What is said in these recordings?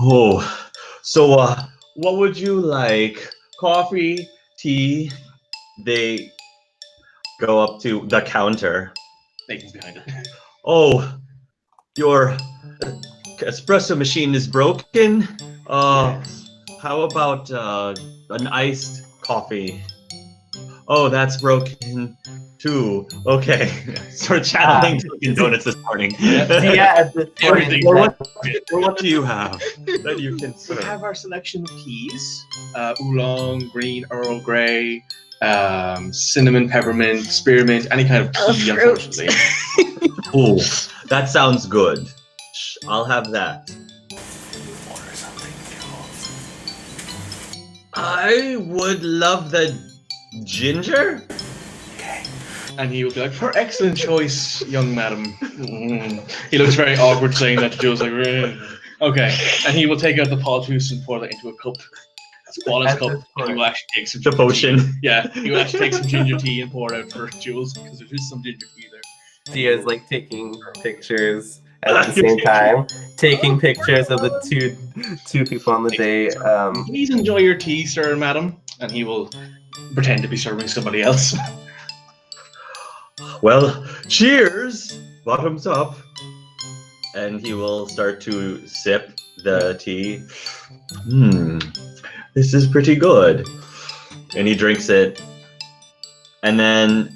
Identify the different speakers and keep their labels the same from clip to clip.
Speaker 1: Oh, so what would you like? Coffee, tea? They go up to the counter.
Speaker 2: Nathan's behind it.
Speaker 1: Oh, your espresso machine is broken.
Speaker 2: Yes.
Speaker 1: How about an iced coffee? Oh, that's broken too. Okay. Start channeling Dunkin' Donuts this morning.
Speaker 3: Yeah, at this point,
Speaker 2: Everything.
Speaker 1: What do you have that you can
Speaker 2: We
Speaker 1: serve?
Speaker 2: have our selection of teas: oolong, green, Earl Grey, cinnamon, peppermint, spearmint, any kind of tea,
Speaker 4: fruit.
Speaker 2: unfortunately.
Speaker 1: Oh, that sounds good. I'll have that.
Speaker 3: order something
Speaker 1: I would love the ginger.
Speaker 3: Okay.
Speaker 2: And he will be like, "For excellent choice, young madam." He looks very awkward saying that to Jules, like, okay. And he will take out the pot juice and pour that into a cup. Squallen's
Speaker 3: At
Speaker 2: cup.
Speaker 3: this
Speaker 2: And he
Speaker 3: point.
Speaker 2: will actually take some
Speaker 1: The
Speaker 2: ginger
Speaker 1: potion.
Speaker 2: tea. Yeah, he will actually take some ginger tea and pour it out for Jules because there is some ginger tea there.
Speaker 3: Dia's like taking pictures at the same time, taking pictures of the two people on the date.
Speaker 2: Please enjoy your tea, sir and madam. And he will pretend to be serving somebody else.
Speaker 1: Well, cheers. Bottoms up. And he will start to sip the tea. This is pretty good. And he drinks it. And then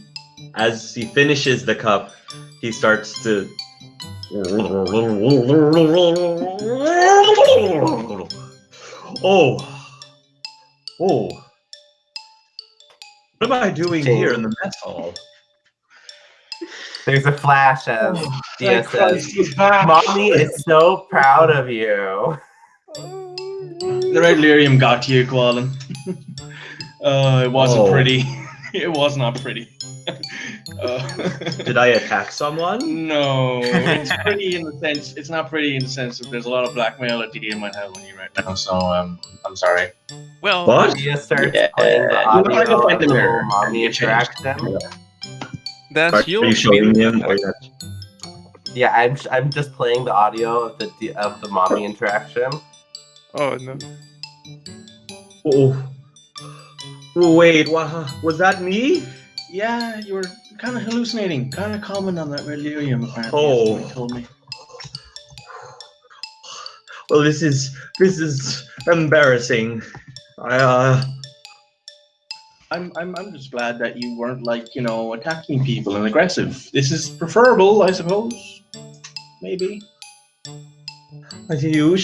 Speaker 1: as he finishes the cup, he starts to Oh. What am I doing here in the mess hall?
Speaker 3: There's a flash as Dia
Speaker 2: Thank
Speaker 3: says,
Speaker 2: Christ he's back.
Speaker 3: "Mommy is so proud of you."
Speaker 2: The red lyrium got you, Koalan. It wasn't
Speaker 1: Oh.
Speaker 2: pretty. It was not pretty.
Speaker 1: Did I attack someone?
Speaker 2: No, it's pretty in the sense. It's not pretty in the sense that there's a lot of blackmail that Dia might have on you right now. So I'm sorry.
Speaker 5: Well,
Speaker 1: What?
Speaker 3: Dia starts
Speaker 2: Yeah.
Speaker 3: playing the
Speaker 2: You
Speaker 3: audio
Speaker 2: might have
Speaker 3: of
Speaker 2: find
Speaker 3: the
Speaker 2: the
Speaker 3: whole
Speaker 2: mirror
Speaker 3: mommy
Speaker 2: and you changed.
Speaker 3: interaction.
Speaker 5: that's
Speaker 1: Are
Speaker 5: your
Speaker 1: you showing him? Or
Speaker 3: Yeah, I'm just playing the audio of the mommy interaction.
Speaker 5: Oh no.
Speaker 1: Oh. Wait, was that me?
Speaker 2: Yeah, you were kind of hallucinating, kind of comment on that red lyrium. Apparently,
Speaker 1: Oh.
Speaker 2: is what he told me.
Speaker 1: Well, this is embarrassing.
Speaker 2: I'm just glad that you weren't attacking people and aggressive. This is preferable, I suppose. Maybe.
Speaker 1: You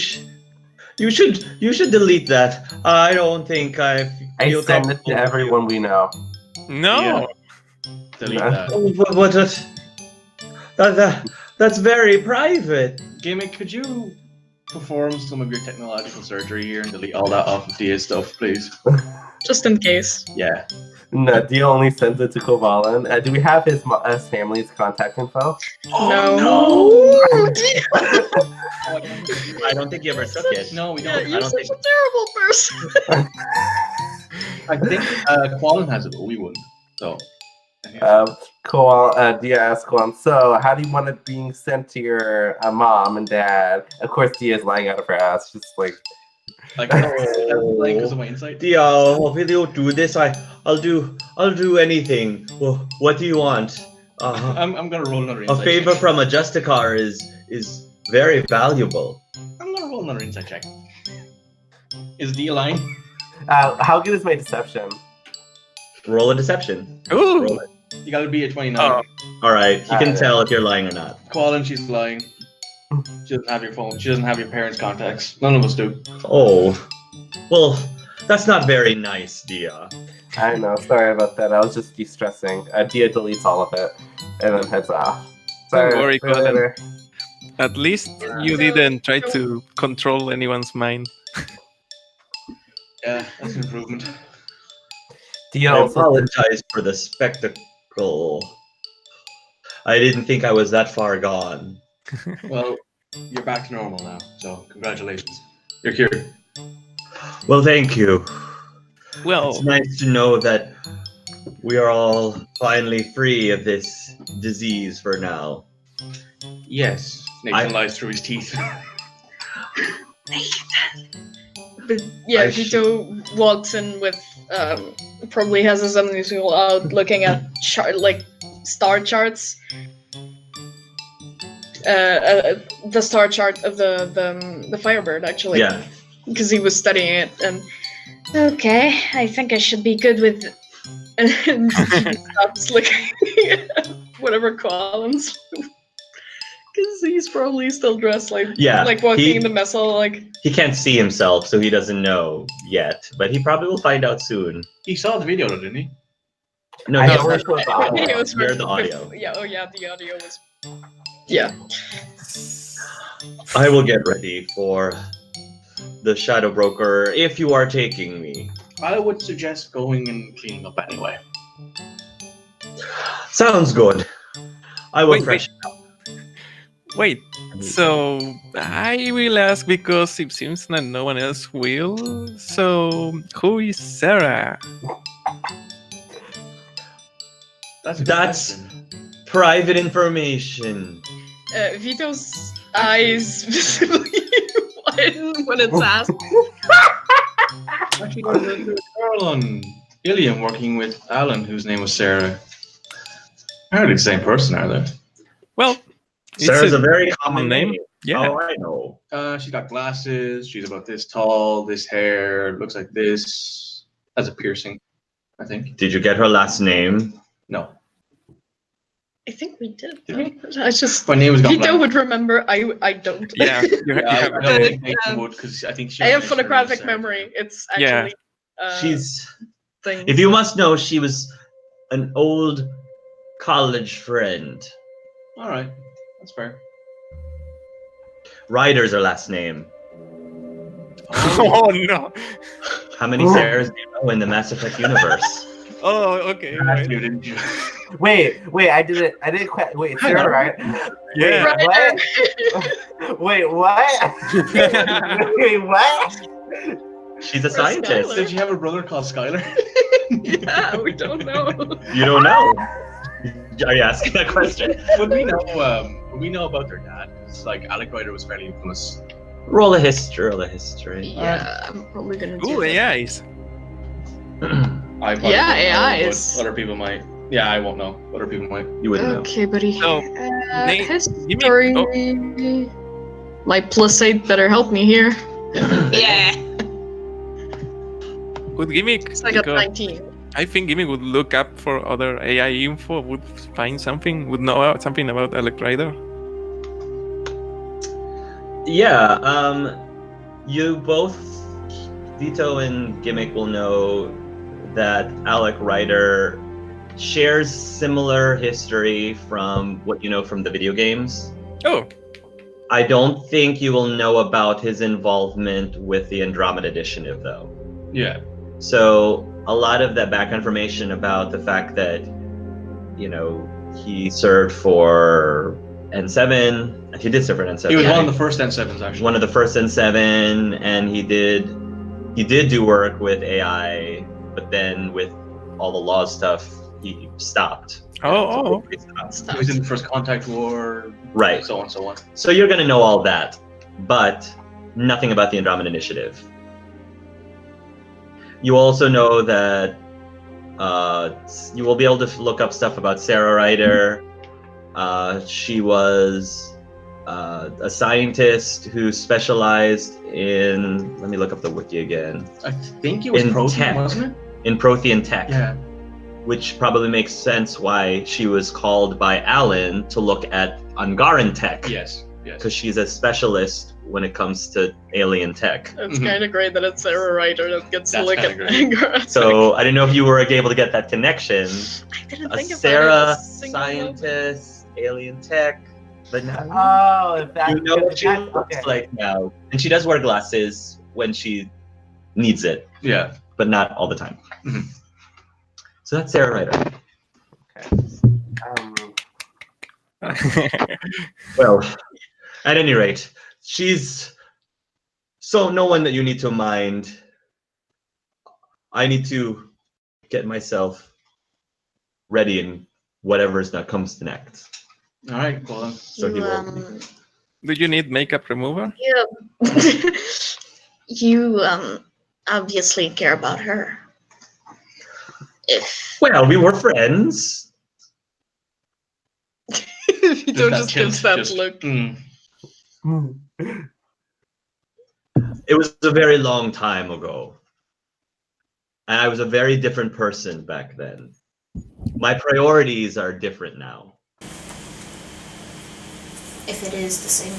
Speaker 1: should delete that. I don't think I
Speaker 3: I
Speaker 1: feel
Speaker 3: send it to
Speaker 1: comfortable with
Speaker 3: everyone we know.
Speaker 5: No.
Speaker 2: Yeah. Delete
Speaker 3: Yeah.
Speaker 2: that.
Speaker 1: you. That's very private.
Speaker 2: Gimmick, could you perform some of your technological surgery here and delete all that off of Dia's stuff, please?
Speaker 4: Just in case.
Speaker 2: Yeah.
Speaker 3: No, Dia only sends it to Kovalan. Do we have his family's contact info?
Speaker 4: No.
Speaker 1: I don't think you ever took it.
Speaker 2: No, we
Speaker 4: Yeah,
Speaker 2: don't.
Speaker 4: you're
Speaker 1: don't
Speaker 4: such
Speaker 1: think-
Speaker 4: a terrible person.
Speaker 2: I think Quallen has it, but we wouldn't. So.
Speaker 3: Dia asks Kovalan, so how do you want it being sent to your mom and dad? Of course, Dia's lying out of her ass, just like,
Speaker 2: because of my insight.
Speaker 1: Dear, if you do this, I'll do anything. Well, what do you want?
Speaker 2: I'm gonna roll another
Speaker 1: A
Speaker 2: insight
Speaker 1: favor
Speaker 2: check.
Speaker 1: from a Justicar is very valuable.
Speaker 2: I'm gonna roll another insight check. Is Dia lying?
Speaker 3: how good is my deception?
Speaker 1: Roll a deception.
Speaker 5: Ooh.
Speaker 1: Roll it.
Speaker 2: You gotta be at 29.
Speaker 5: Oh.
Speaker 1: All right, you can
Speaker 3: Alright.
Speaker 1: tell if you're lying or not.
Speaker 2: Quallen, she's lying. She doesn't have your phone. She doesn't have your parents' contacts. None of us do.
Speaker 1: Oh, well, that's not very nice, Dia.
Speaker 3: I know, sorry about that. I was just de-stressing. Dia deletes all of it and then heads off.
Speaker 5: Don't worry,
Speaker 3: see you
Speaker 5: Colin.
Speaker 3: later.
Speaker 5: At least you didn't try to control anyone's mind.
Speaker 2: Yeah, that's an improvement.
Speaker 3: Dia
Speaker 1: I
Speaker 3: also
Speaker 1: apologize for the spectacle. I didn't think I was that far gone.
Speaker 2: Well, you're back to normal now, so congratulations. You're cured.
Speaker 1: Well, thank you.
Speaker 5: Well,
Speaker 1: It's nice to know that we are all finally free of this disease for now.
Speaker 2: Yes. Nathan lies through his teeth.
Speaker 4: But yeah,
Speaker 1: I
Speaker 4: Vito walks in with probably has his amnesia out, looking at star charts. The star chart of the Firebird, actually.
Speaker 1: Yeah.
Speaker 4: Because he was studying it, and okay, I think I should be good with. And he stops looking at whatever columns, because he's probably still dressed like walking in the mess hall. Like
Speaker 1: he can't see himself, so he doesn't know yet. But he probably will find out soon.
Speaker 2: He saw the video, though, didn't he?
Speaker 1: No,
Speaker 3: I
Speaker 1: he
Speaker 3: only
Speaker 1: has
Speaker 3: saw the audio.
Speaker 4: video was
Speaker 1: Hear the audio.
Speaker 4: Yeah. Oh yeah, the audio was. Yeah.
Speaker 1: I will get ready for the Shadow Broker if you are taking me.
Speaker 2: I would suggest going and cleaning up anyway.
Speaker 1: Sounds good. I will
Speaker 5: Wait,
Speaker 1: freshen up.
Speaker 5: Wait, so I will ask because it seems that no one else will. So who is Sarah?
Speaker 2: That's a good
Speaker 1: That's
Speaker 2: question.
Speaker 1: private information.
Speaker 4: Vito's eyes visibly widen when it's asked.
Speaker 2: Actually, there's a girl on Ilium working with Alan, whose name was Sarah. Hardly the same person, are they?
Speaker 5: Well, it's
Speaker 1: Sarah's a very common name.
Speaker 5: Yeah.
Speaker 1: Oh, I know.
Speaker 2: She's got glasses. She's about this tall. This hair looks like this. Has a piercing, I think.
Speaker 1: Did you get her last name?
Speaker 2: No,
Speaker 4: I think we did.
Speaker 2: Did we?
Speaker 4: I just
Speaker 2: my name was gone
Speaker 4: Vito
Speaker 2: blank.
Speaker 4: would remember. I don't.
Speaker 5: Yeah, you
Speaker 2: Yeah,
Speaker 5: have
Speaker 2: I
Speaker 5: to.
Speaker 2: don't think Nathan would, because I think she
Speaker 4: I have
Speaker 2: mentioned her name was
Speaker 4: photographic
Speaker 2: Sarah.
Speaker 4: memory. It's
Speaker 5: Yeah.
Speaker 4: actually
Speaker 1: She's.
Speaker 4: things.
Speaker 1: If you must know, she was an old college friend.
Speaker 2: All right, that's fair.
Speaker 1: Ryder's her last name.
Speaker 5: Oh no!
Speaker 1: How many Sarahs do you know in the Mass Effect universe?
Speaker 5: Oh, okay.
Speaker 2: You
Speaker 5: Right.
Speaker 2: didn't you?
Speaker 3: Wait, I didn't quite. Wait,
Speaker 2: Hang
Speaker 3: Sarah,
Speaker 2: on.
Speaker 3: right?
Speaker 5: Yeah.
Speaker 3: Wait, what? Wait, what?
Speaker 1: She's a
Speaker 4: Or
Speaker 1: scientist.
Speaker 4: Skylar.
Speaker 2: Did you have a brother called Skylar?
Speaker 4: Yeah, we don't know.
Speaker 1: You don't know. Are you asking that question?
Speaker 2: Would we know? Would we know about their dad? Because like Alec Ryder was fairly infamous.
Speaker 1: Roll a history. Roll a history.
Speaker 4: Yeah, I'm probably gonna do
Speaker 5: Ooh,
Speaker 4: that.
Speaker 5: AIs.
Speaker 2: I probably
Speaker 4: Yeah,
Speaker 2: wouldn't know,
Speaker 4: AIs.
Speaker 2: but other people might. Yeah, I won't know. Other people might.
Speaker 1: You wouldn't know.
Speaker 4: Okay, buddy.
Speaker 5: So, Nate,
Speaker 4: History. My +8 better help me here. Yeah.
Speaker 5: Would Gimmick?
Speaker 4: So I got
Speaker 5: because
Speaker 4: 19.
Speaker 5: I think Gimmick would look up for other AI info, would find something, would know something about Alec Ryder.
Speaker 1: Yeah, you both, Vito and Gimmick, will know that Alec Ryder shares similar history from what you know from the video games.
Speaker 5: Oh,
Speaker 1: I don't think you will know about his involvement with the Andromeda Initiative, though.
Speaker 2: Yeah.
Speaker 1: So a lot of that back information about the fact that, you know, he served for N7. He did serve for N7.
Speaker 2: He was
Speaker 1: yeah.
Speaker 2: one of the first N7s, actually.
Speaker 1: One of the first N7, and he did do work with AI, but then with all the law stuff, he stopped.
Speaker 5: oh.
Speaker 1: He stopped.
Speaker 2: He was in the first Contact War.
Speaker 1: Right.
Speaker 2: So on, so on.
Speaker 1: So you're going to know all that, but nothing about the Andromeda Initiative. You also know that you will be able to look up stuff about Sarah Ryder. She was a scientist who specialized in, let me look up the wiki again,
Speaker 2: I think it was
Speaker 1: In
Speaker 2: Protein,
Speaker 1: tech.
Speaker 2: wasn't it?
Speaker 1: in Prothean tech,
Speaker 2: Yeah.
Speaker 1: which probably makes sense why she was called by Alan to look at Angaran tech,
Speaker 2: Yes. Yes.
Speaker 1: because she's a specialist when it comes to alien tech.
Speaker 4: It's
Speaker 2: Mhm.
Speaker 4: kind of great that it's Sarah Ryder that gets to
Speaker 2: That's
Speaker 4: look
Speaker 2: kinda
Speaker 4: at
Speaker 2: great.
Speaker 4: anger.
Speaker 1: So I didn't know if you were able to get that connection.
Speaker 4: I didn't
Speaker 1: A
Speaker 4: think about
Speaker 1: Sarah,
Speaker 4: it. a single moment.
Speaker 1: scientist, alien tech, but now
Speaker 3: Oh, if that.
Speaker 1: you know what she
Speaker 3: that-
Speaker 1: looks
Speaker 3: okay.
Speaker 1: like now. And she does wear glasses when she needs it,
Speaker 2: Yeah.
Speaker 1: but not all the time.
Speaker 2: Mhm.
Speaker 1: So that's Sarah Ryder. Well, at any rate, she's so no one that you need to mind. I need to get myself ready in whatever's that comes next.
Speaker 2: All right. Well, then.
Speaker 1: So he
Speaker 4: You,
Speaker 1: will.
Speaker 5: Do you need makeup remover?
Speaker 4: Yeah. You obviously care about her. If
Speaker 1: Well, we were friends.
Speaker 4: you don't
Speaker 2: That
Speaker 4: just give
Speaker 2: tilt,
Speaker 4: that
Speaker 2: just,
Speaker 4: look.
Speaker 1: It was a very long time ago. And I was a very different person back then. My priorities are different now.
Speaker 6: If it is the same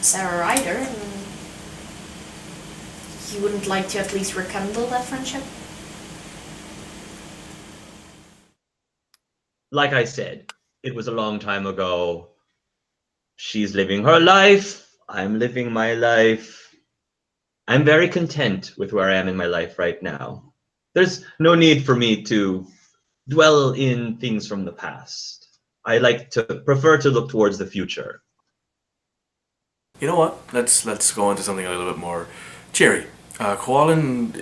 Speaker 6: Sarah Ryder, you wouldn't like to at least rekindle that friendship?
Speaker 1: Like I said, it was a long time ago. She's living her life. I'm living my life. I'm very content with where I am in my life right now. There's no need for me to dwell in things from the past. I prefer to look towards the future.
Speaker 7: You know what? Let's go into something a little bit more cheery. Qualin,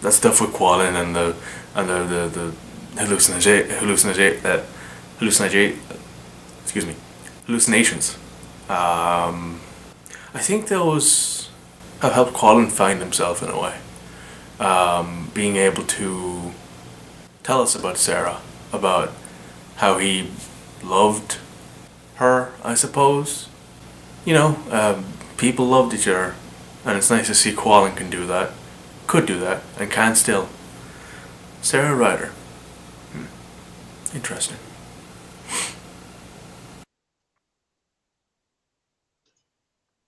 Speaker 7: that stuff with Qualin and the hallucinations. I think those have helped Qualin find himself in a way. Being able to tell us about Sarah, about how he loved her, I suppose. You know, people loved each other, and it's nice to see Qualin could do that, and can still. Sarah Ryder. Interesting.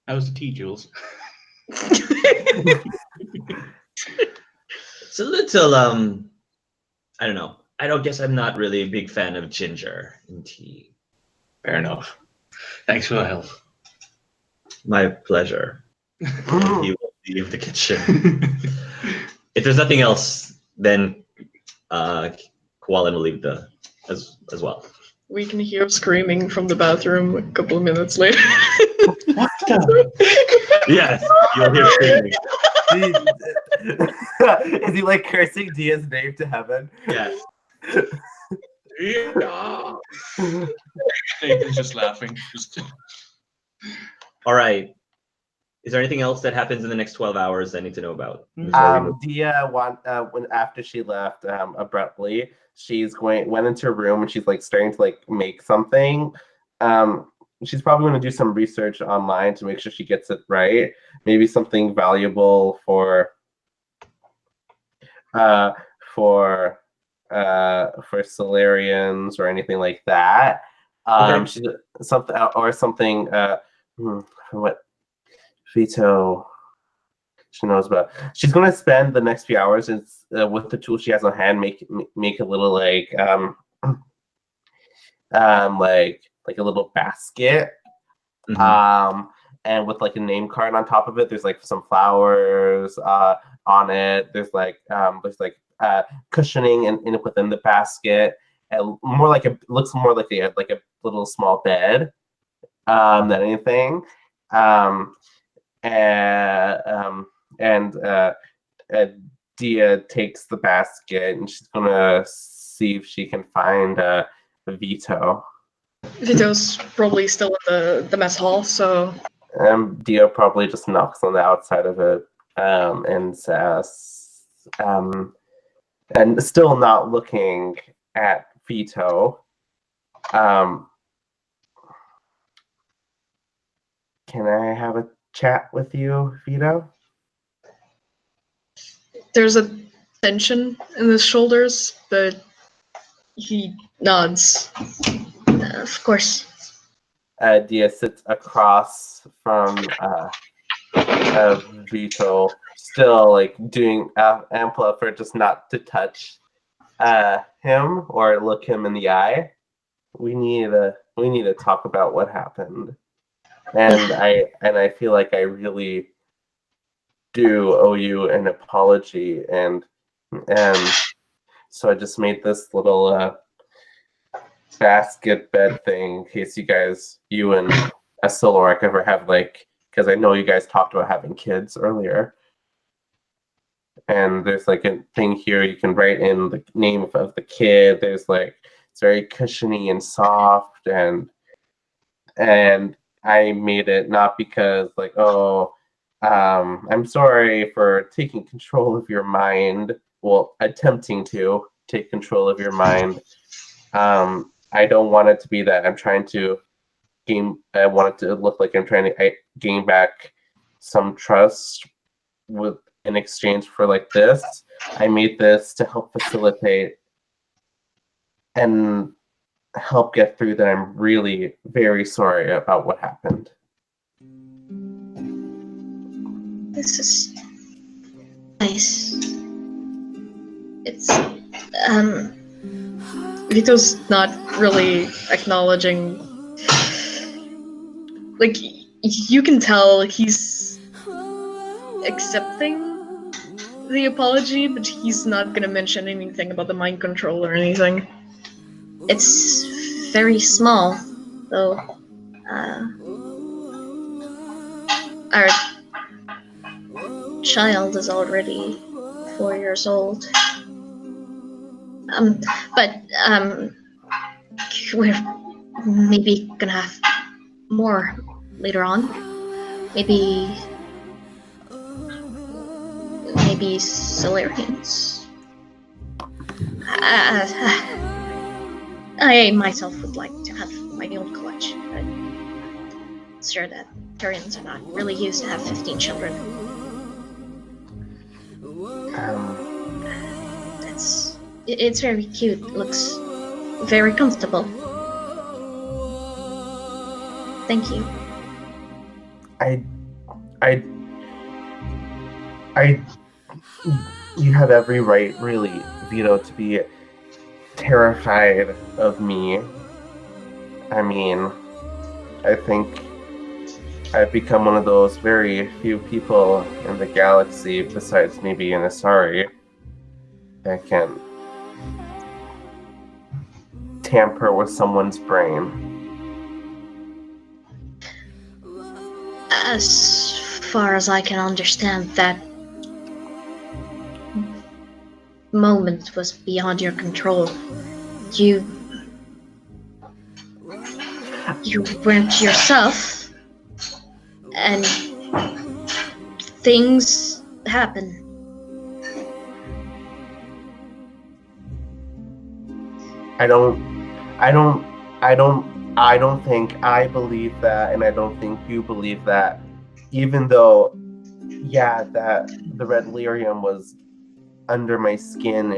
Speaker 2: How's the tea, Jules?
Speaker 1: It's a little, I don't know. I don't guess I'm not really a big fan of ginger in tea.
Speaker 2: Fair enough. Thanks for the help.
Speaker 1: My pleasure. And he will leave the kitchen. If there's nothing else, then Koalin will leave as well.
Speaker 4: We can hear screaming from the bathroom a couple of minutes later.
Speaker 2: What the?
Speaker 1: Yes, you'll hear screaming.
Speaker 3: Is he like cursing Dia's name to heaven?
Speaker 1: Yes.
Speaker 2: Nathan's just laughing.
Speaker 1: All right. Is there anything else that happens in the next 12 hours I need to know about?
Speaker 3: Dia when after she left abruptly, went into her room and she's like starting to like make something. She's probably going to do some research online to make sure she gets it right. Maybe something valuable for Solarians or anything like that. She's something. What Vito she knows about. She's going to spend the next few hours with the tools she has on hand, make a little like a little basket.
Speaker 1: Mhm.
Speaker 3: And with like a name card on top of it. There's like some flowers on it. There's cushioning in within the basket, and looks more like a little small bed than anything. And Dia takes the basket and she's gonna see if she can find Vito.
Speaker 4: Vito's probably still in the mess hall, so
Speaker 3: Dia probably just knocks on the outside of it and says, and still not looking at Vito. Can I have a chat with you, Vito?
Speaker 4: there's a tension in his shoulders, but he nods. Of course.
Speaker 3: Dia sits across from Vito, still like doing ample effort just not to touch him or look him in the eye. We need to talk about what happened, and I feel like I really do owe you an apology, and so I just made this little basket bed thing in case you and a Solorek ever have because I know you guys talked about having kids earlier, and there's like a thing here you can write in the name of the kid. There's it's very cushiony and soft, and I made it not because like, oh, I'm sorry for taking control of your mind. Well, attempting to take control of your mind. I don't want it to be that I'm trying to I want it to look like I'm trying to gain back some trust with in exchange for like this. I made this to help facilitate and help get through that. I'm really very sorry about what happened.
Speaker 4: This is nice. It's Vito's not really acknowledging. Like, you can tell he's accepting the apology, but he's not gonna mention anything about the mind control or anything. It's very small, though. Our child is already 4 years old. But we're maybe gonna have more later on. Maybe Solarians. I myself would like to have my own collection, but it's sure that Turians are not really used to have 15 children. It's very cute. It looks very comfortable. Thank you.
Speaker 3: You have every right, really, Vito, to be terrified of me. I mean, I think I've become one of those very few people in the galaxy, besides maybe an Asari, that can tamper with someone's brain.
Speaker 4: As far as I can understand, that moment was beyond your control. You weren't yourself, and things happen.
Speaker 3: I don't think I believe that, and I don't think you believe that. Even though, yeah, that the red lyrium was under my skin,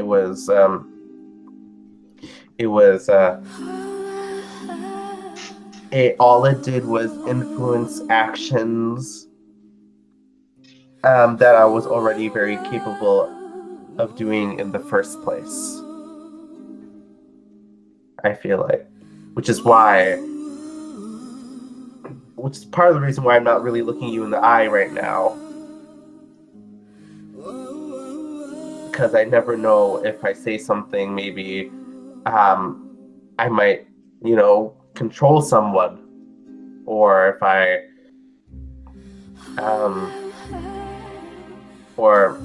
Speaker 3: all it did was influence actions that I was already very capable of doing in the first place. I feel like, which is part of the reason why I'm not really looking you in the eye right now. Because I never know if I say something, maybe I might, control someone, or if I, or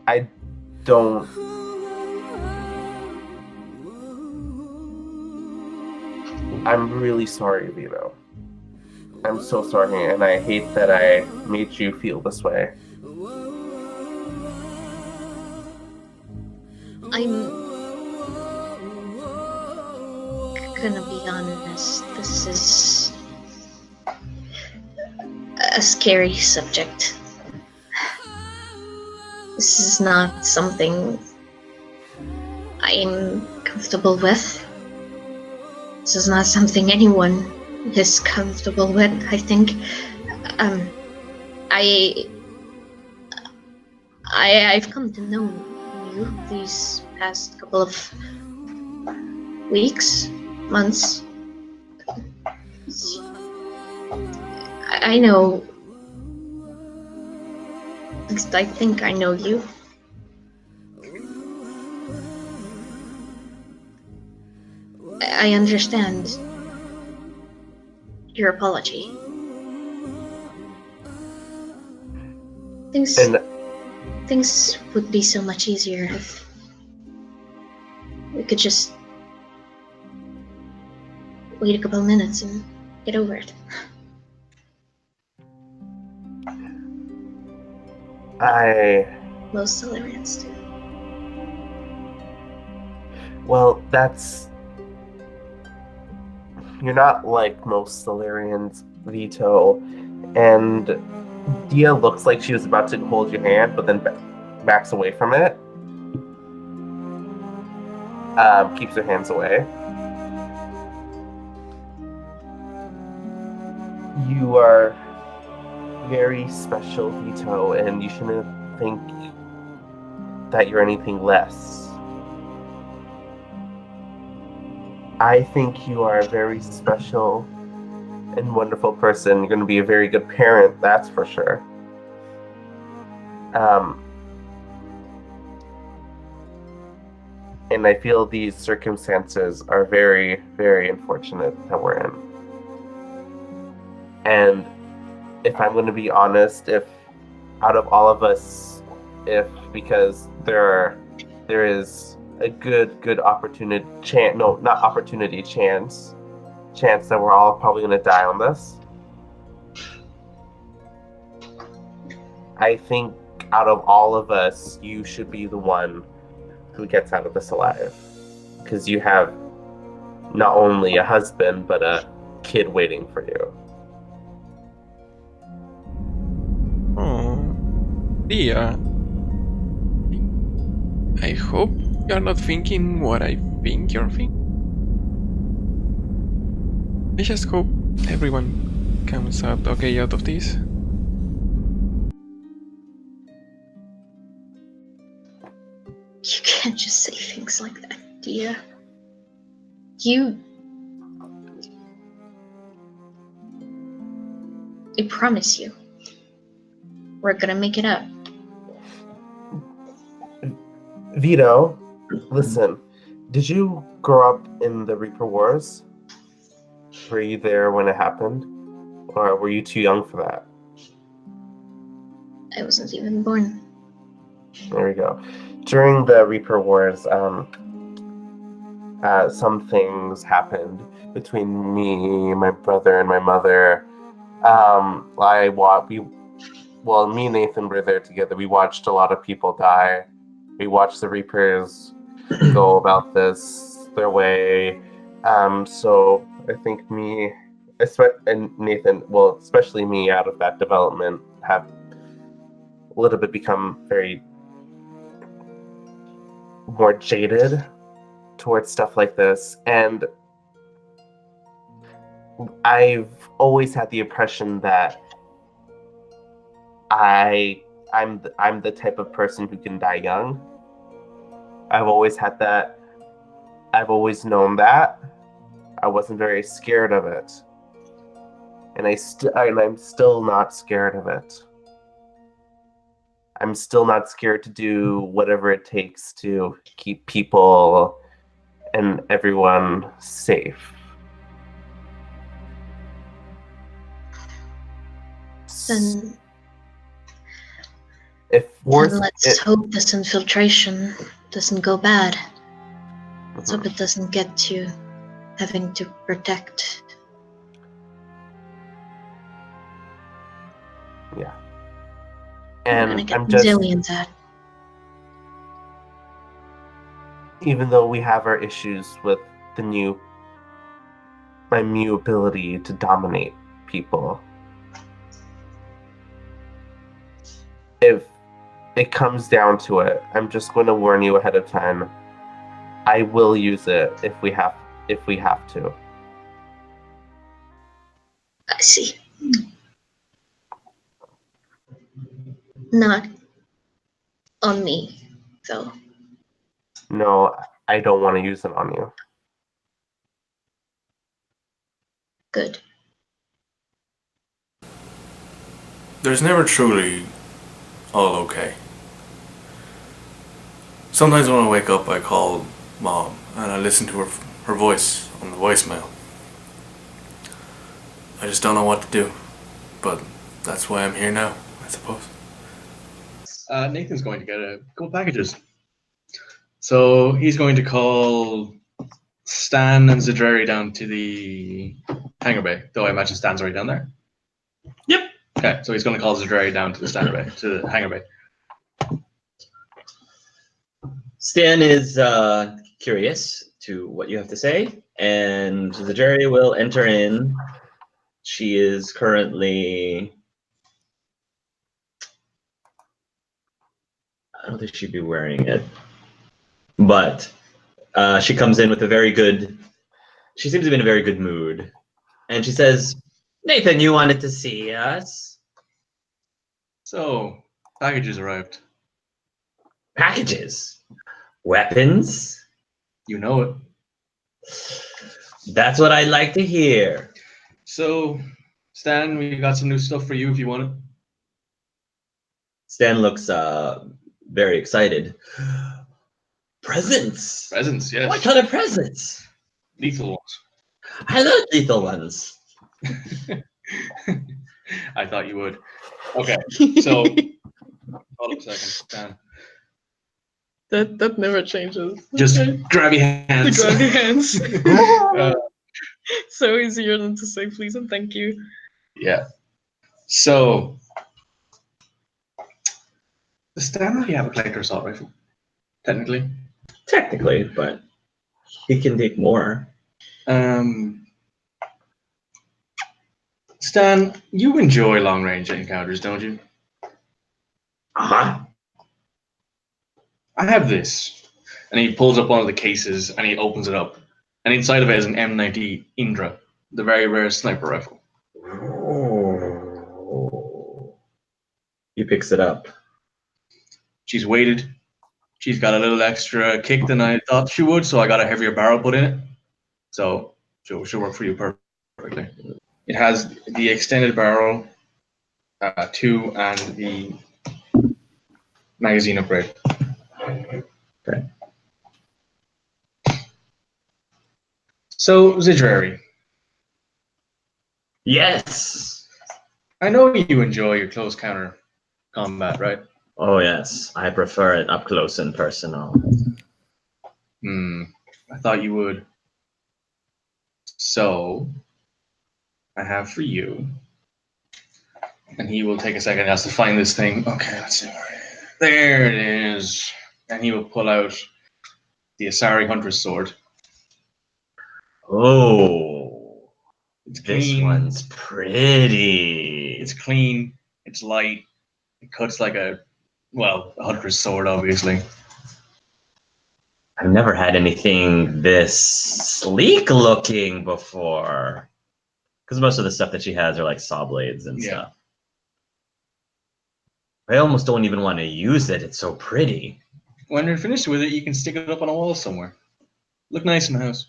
Speaker 3: I don't. I'm really sorry, Vito. I'm so sorry, and I hate that I made you feel this way.
Speaker 4: I'm gonna be honest, this is a scary subject. This is not something I'm comfortable with. This is not something anyone is comfortable with. I think I've come to know you these past couple of weeks, months. I know. At least I think I know you. I understand your apology. Things would be so much easier if we could just wait a couple minutes and get over it. Most Illyrians do.
Speaker 3: Well, you're not like most Illyrians, Vito, and Dia looks like she was about to hold your hand, but then backs away from it. Keeps her hands away. You are very special, Vito, and you shouldn't think that you're anything less. I think you are a very special and wonderful person. You're going to be a very good parent, that's for sure. And I feel these circumstances are very, very unfortunate that we're in. And if I'm going to be honest, if out of all of us, because there is a good opportunity chance that we're all probably going to die on this. I think out of all of us, you should be the one who gets out of this alive, because you have not only a husband but a kid waiting for you.
Speaker 5: Oh, Dia. I hope you're not thinking what I think you're thinking. I just hope everyone comes out okay out of this.
Speaker 4: You can't just say things like that, dear. I promise you, we're gonna make it up.
Speaker 3: Vito, listen, did you grow up in the Reaper Wars? Were you there when it happened? Or were you too young for that?
Speaker 4: I wasn't even born.
Speaker 3: There we go. During the Reaper Wars, some things happened between me, my brother, and my mother. Me and Nathan were there together. We watched a lot of people die. We watched the Reapers go about their way. So I think me, and Nathan, well, especially me, out of that development, have a little bit become very more jaded towards stuff like this. And I've always had the impression that I'm the type of person who can die young. I've always had that. I've always known that. I wasn't very scared of it, and I'm still not scared of it. I'm still not scared to do whatever it takes to keep people and everyone safe.
Speaker 4: Then let's hope this infiltration doesn't go bad. Let's hope it doesn't get to having to protect.
Speaker 3: Yeah. And
Speaker 4: I'm just that.
Speaker 3: Even though we have our issues with my new ability to dominate people, if it comes down to it, I'm just going to warn you ahead of time. I will use it if we have to.
Speaker 4: I see. Not on me, though.
Speaker 3: No, I don't want to use it on you.
Speaker 4: Good.
Speaker 7: There's never truly all okay. Sometimes when I wake up, I call Mom and I listen to her voice on the voicemail. I just don't know what to do, but that's why I'm here now, I suppose.
Speaker 2: Nathan's going to get a couple packages. So he's going to call Stan and Zedreri down to the hangar bay. Though I imagine Stan's already down there.
Speaker 1: Yep.
Speaker 2: Okay, so he's going to call Zedreri down to the hangar bay.
Speaker 1: Stan is curious to what you have to say, and the jury will enter in. She is currently. I don't think she'd be wearing it, but she comes in with a very good. She seems to be in a very good mood, and she says, "Nathan, you wanted to see us."
Speaker 2: So, packages arrived.
Speaker 1: Packages, weapons.
Speaker 2: You know it.
Speaker 1: That's what I'd like to hear.
Speaker 2: So, Stan, we got some new stuff for you if you want it.
Speaker 1: Stan looks very excited. Presents.
Speaker 2: Presents, yes.
Speaker 1: What kind of presents?
Speaker 2: Lethal ones.
Speaker 1: I love lethal ones.
Speaker 2: I thought you would. Okay, so hold up a second, Stan.
Speaker 4: That never changes.
Speaker 2: Just
Speaker 4: Okay.
Speaker 2: grab your hands.
Speaker 4: Grab your hands.
Speaker 2: Uh,
Speaker 4: So easier than to say please and thank you.
Speaker 2: yeah. So, does Stan really have a collector assault rifle? Technically.
Speaker 1: Technically, but he can take more.
Speaker 2: Stan, you enjoy long range encounters, don't you?
Speaker 1: Uh-huh.
Speaker 2: I have this. And he pulls up one of the cases and he opens it up. And inside of it is an M90 Indra, the very rare sniper rifle.
Speaker 1: Oh. He picks it up.
Speaker 2: She's weighted. She's got a little extra kick than I thought she would, so I got a heavier barrel put in it. So she'll work for you perfectly. It has the extended barrel, 2, and the magazine upgrade.
Speaker 1: Okay.
Speaker 2: So, Zedreri,
Speaker 1: Yes.
Speaker 2: I know you enjoy your close counter combat, right?
Speaker 1: Oh, yes. I prefer it up close and personal.
Speaker 2: I thought you would. So, I have for you, and he will take a second. He has to find this thing. Okay, let's see. There it is. And he will pull out the Asari Hunter's Sword.
Speaker 1: Oh.
Speaker 2: It's
Speaker 1: This
Speaker 2: clean.
Speaker 1: one's pretty.
Speaker 2: It's clean. It's light. It cuts like a hunter's sword, obviously.
Speaker 1: I've never had anything this sleek looking before. Because most of the stuff that she has are like saw blades and stuff. I almost don't even want to use it. It's so pretty.
Speaker 2: When you're finished with it, you can stick it up on a wall somewhere. Look nice in the house.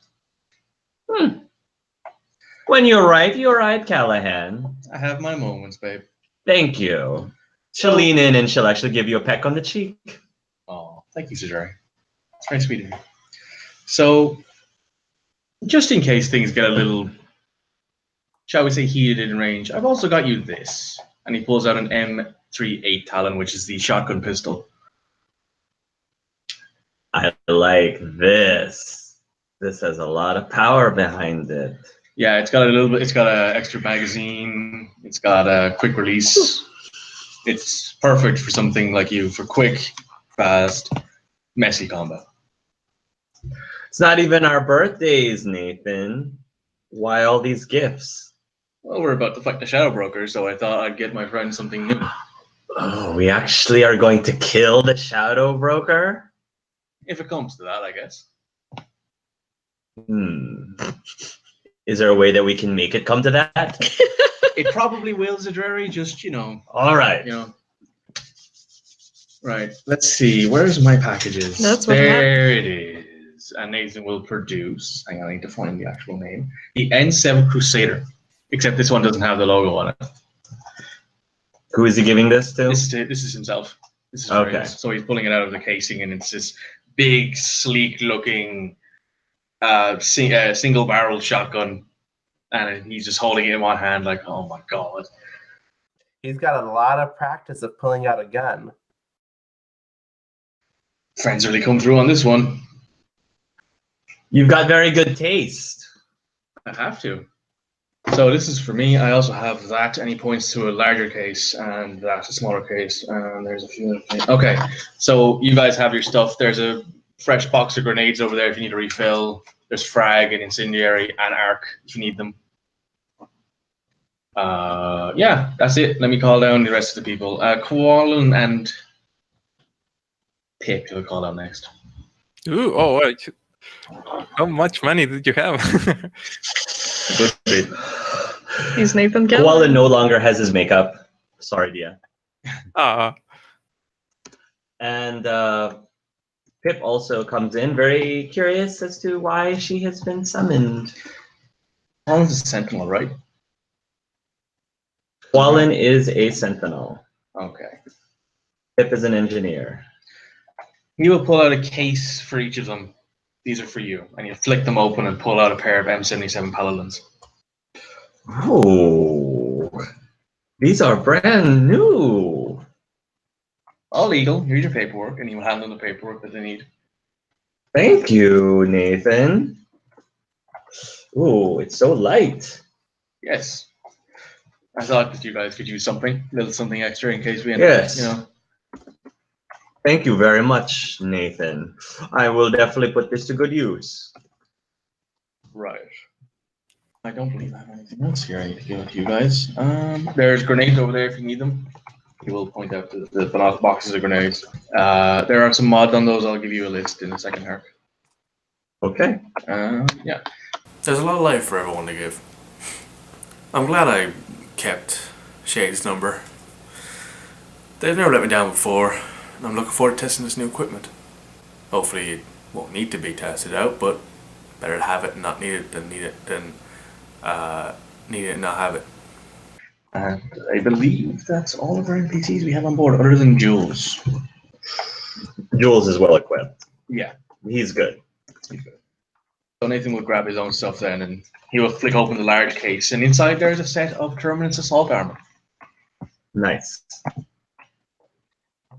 Speaker 1: When you arrive, Callahan.
Speaker 2: I have my moments, babe.
Speaker 1: Thank you. She'll lean in and she'll actually give you a peck on the cheek.
Speaker 2: Oh, thank you, Zedreri. It's very sweet of you. So, just in case things get a little, shall we say, heated in range, I've also got you this. And he pulls out an M38 Talon, which is the shotgun pistol.
Speaker 1: I like this. This has a lot of power behind it.
Speaker 2: Yeah, it's got an extra magazine. It's got a quick release. It's perfect for something like you, for quick, fast, messy combat.
Speaker 1: It's not even our birthdays, Nathan. Why all these gifts?
Speaker 2: Well, we're about to fight the Shadow Broker, so I thought I'd get my friend something new.
Speaker 1: Oh, we actually are going to kill the Shadow Broker?
Speaker 2: If it comes to that, I guess.
Speaker 1: Is there a way that we can make it come to that?
Speaker 2: It probably will, Zedreri, just,
Speaker 1: All right.
Speaker 2: Right, let's see. Where's my packages?
Speaker 4: That's what
Speaker 2: there it is. And Nathan will produce, hang on, I need to find the actual name, the N7 Crusader. Except this one doesn't have the logo on it.
Speaker 1: Who is he giving this to?
Speaker 2: This is himself. This is
Speaker 1: Okay.
Speaker 2: his. So he's pulling it out of the casing, and it's this big, sleek-looking single-barrel shotgun, and he's just holding it in one hand, like, oh my god.
Speaker 3: He's got a lot of practice of pulling out a gun.
Speaker 2: Friends really come through on this one.
Speaker 1: You've got very good taste.
Speaker 2: I have to. So this is for me. I also have that, and he points to a larger case, and that's a smaller case, and there's a few other things. Okay, so you guys have your stuff. There's a fresh box of grenades over there if you need a refill. There's frag and incendiary and arc if you need them. Yeah, that's it. Let me call down the rest of the people. Koalan and Pip, you'll call out next.
Speaker 5: Ooh, oh, right. How much money did you have?
Speaker 2: Good bit.
Speaker 4: He's Nathan
Speaker 1: Koala
Speaker 4: Gilman.
Speaker 1: no longer has his makeup. Sorry, Dia.
Speaker 5: Ah,
Speaker 1: And Pip also comes in, very curious as to why she has been summoned.
Speaker 2: Koalan's a sentinel, right?
Speaker 1: Wallen is a sentinel.
Speaker 2: Okay.
Speaker 1: Pip is an engineer.
Speaker 2: He will pull out a case for each of them. These are for you. And you flick them open and pull out a pair of M77 Paladins.
Speaker 1: Oh, these are brand new.
Speaker 2: All legal. Here's your paperwork, and he will hand them the paperwork that they need.
Speaker 1: Thank you, Nathan. Ooh, it's so light.
Speaker 2: Yes. I thought that you guys could use something, a little something extra in case we end
Speaker 1: Yes.
Speaker 2: up,
Speaker 1: Thank you very much, Nathan. I will definitely put this to good use.
Speaker 2: Right. I don't believe I have anything else here I need to give to you guys. There's grenades over there if you need them. He will point out the boxes of grenades. There are some mods on those. I'll give you a list in the second arc.
Speaker 1: Okay.
Speaker 2: Yeah.
Speaker 7: There's a lot of life for everyone to give. I'm glad I kept Shade's number. They've never let me down before, and I'm looking forward to testing this new equipment. Hopefully it won't need to be tested out, but better to have it and not need it than need it and not have it.
Speaker 2: And I believe that's all of our NPCs we have on board, other than Jules.
Speaker 1: Jules is well equipped.
Speaker 2: Yeah.
Speaker 1: He's good.
Speaker 2: So Nathan will grab his own stuff then, and he will flick open the large case, and inside there's a set of Terminus assault armor.
Speaker 1: Nice.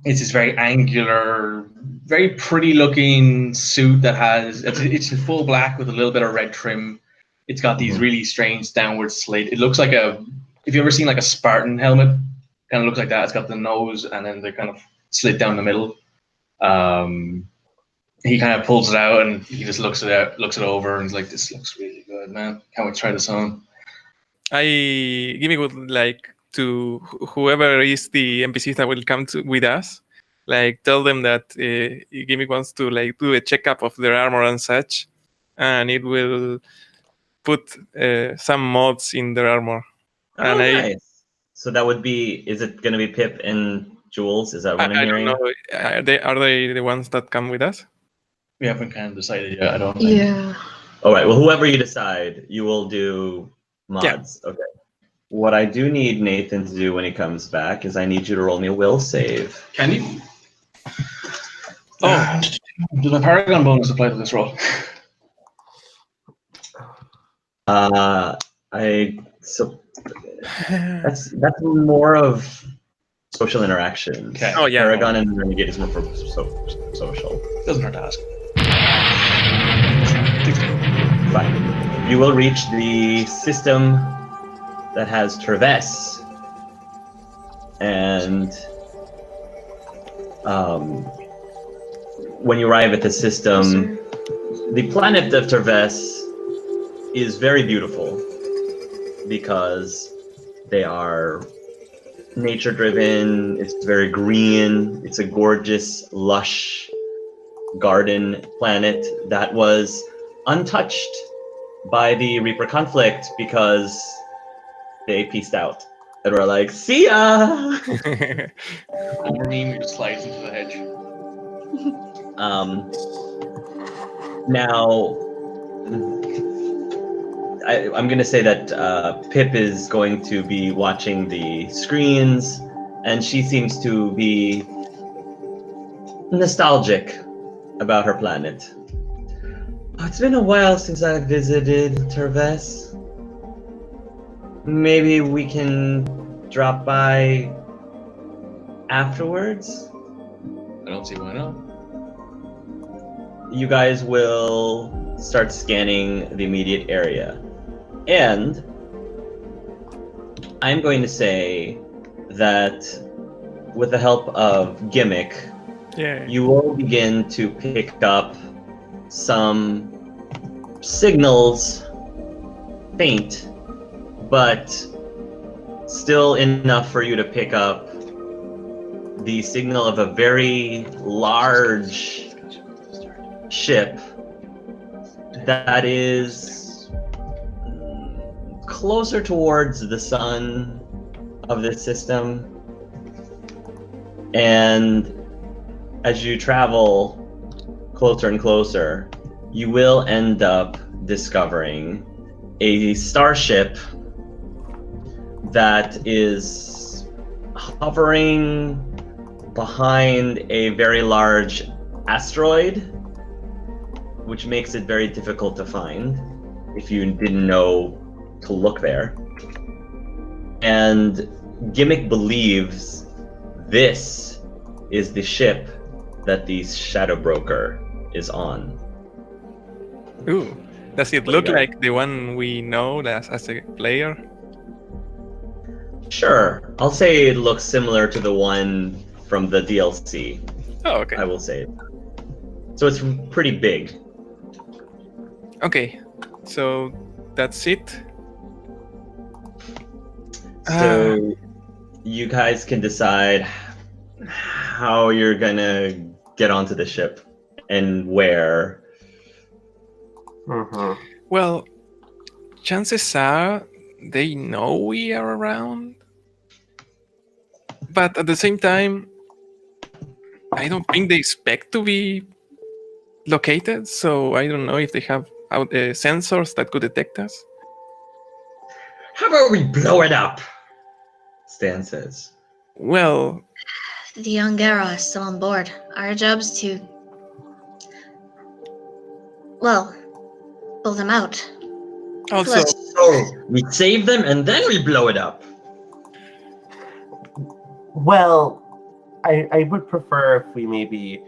Speaker 2: It's this very angular, very pretty looking suit that has, it's in full black with a little bit of red trim. It's got these really strange downward slit. It looks like if you ever seen like a Spartan helmet, kind of looks like that. It's got the nose and then they're kind of slit down the middle. He kind of pulls it out and he just looks it over and is like, this looks really good, man. Can't wait to try this on.
Speaker 5: Gimme would like to whoever is the NPCs that will come with us, like tell them that Gimme wants to like do a checkup of their armor and such, and it will put some mods in their armor.
Speaker 1: Oh,
Speaker 5: And
Speaker 1: nice. So that would be, is it going to be Pip and Jules? Is that what I'm
Speaker 5: I
Speaker 1: hearing?
Speaker 5: don't know. Are they the ones that come with us?
Speaker 2: We haven't kind of decided yet, I don't think.
Speaker 4: Yeah.
Speaker 1: All right. Well, whoever you decide, you will do mods. Yeah. Okay. What I do need Nathan to do when he comes back is I need you to roll me a will save.
Speaker 2: Can you? Oh, does my Paragon bonus apply to this roll?
Speaker 1: That's more of social interaction.
Speaker 2: Okay.
Speaker 5: Oh yeah.
Speaker 1: Paragon and Renegade is more for social.
Speaker 2: Doesn't hurt to ask.
Speaker 1: Fine. You will reach the system that has Traverse, and when you arrive at the system, the planet of Traverse is very beautiful because they are nature-driven. It's very green. It's a gorgeous, lush garden planet that was untouched by the Reaper conflict because they peaced out and were like, see ya!
Speaker 2: Over me, just slides into the hedge.
Speaker 1: Now, I'm going to say that Pip is going to be watching the screens, and she seems to be nostalgic about her planet. Oh, it's been a while since I visited Terves. Maybe we can drop by afterwards?
Speaker 2: I don't see why not.
Speaker 1: You guys will start scanning the immediate area. And I'm going to say that with the help of Gimmick,
Speaker 5: Yeah.
Speaker 1: you will begin to pick up some signals, faint, but still enough for you to pick up the signal of a very large ship that is closer towards the sun of this system. And as you travel closer and closer, you will end up discovering a starship that is hovering behind a very large asteroid, which makes it very difficult to find if you didn't know to look there. And Gimmick believes this is the ship that the Shadow Broker is on.
Speaker 5: Ooh. Does it
Speaker 1: What do
Speaker 5: look
Speaker 1: you got?
Speaker 5: like the one we know as a player?
Speaker 1: Sure, I'll say it looks similar to the one from the DLC.
Speaker 5: Oh, okay.
Speaker 1: I will say. So it's pretty big.
Speaker 5: Okay. So that's it.
Speaker 1: So you guys can decide how you're gonna get onto the ship and where.
Speaker 3: Mhm.
Speaker 5: Well, chances are they know we are around. But at the same time, I don't think they expect to be located. So I don't know if they have sensors that could detect us.
Speaker 1: How about we blow it up? Stan says.
Speaker 5: Well,
Speaker 6: The Angara is still on board. Our job's to, well, pull them out.
Speaker 5: also,
Speaker 6: Plus,
Speaker 1: So we save them and then we blow it up.
Speaker 3: Well, I would prefer if we maybe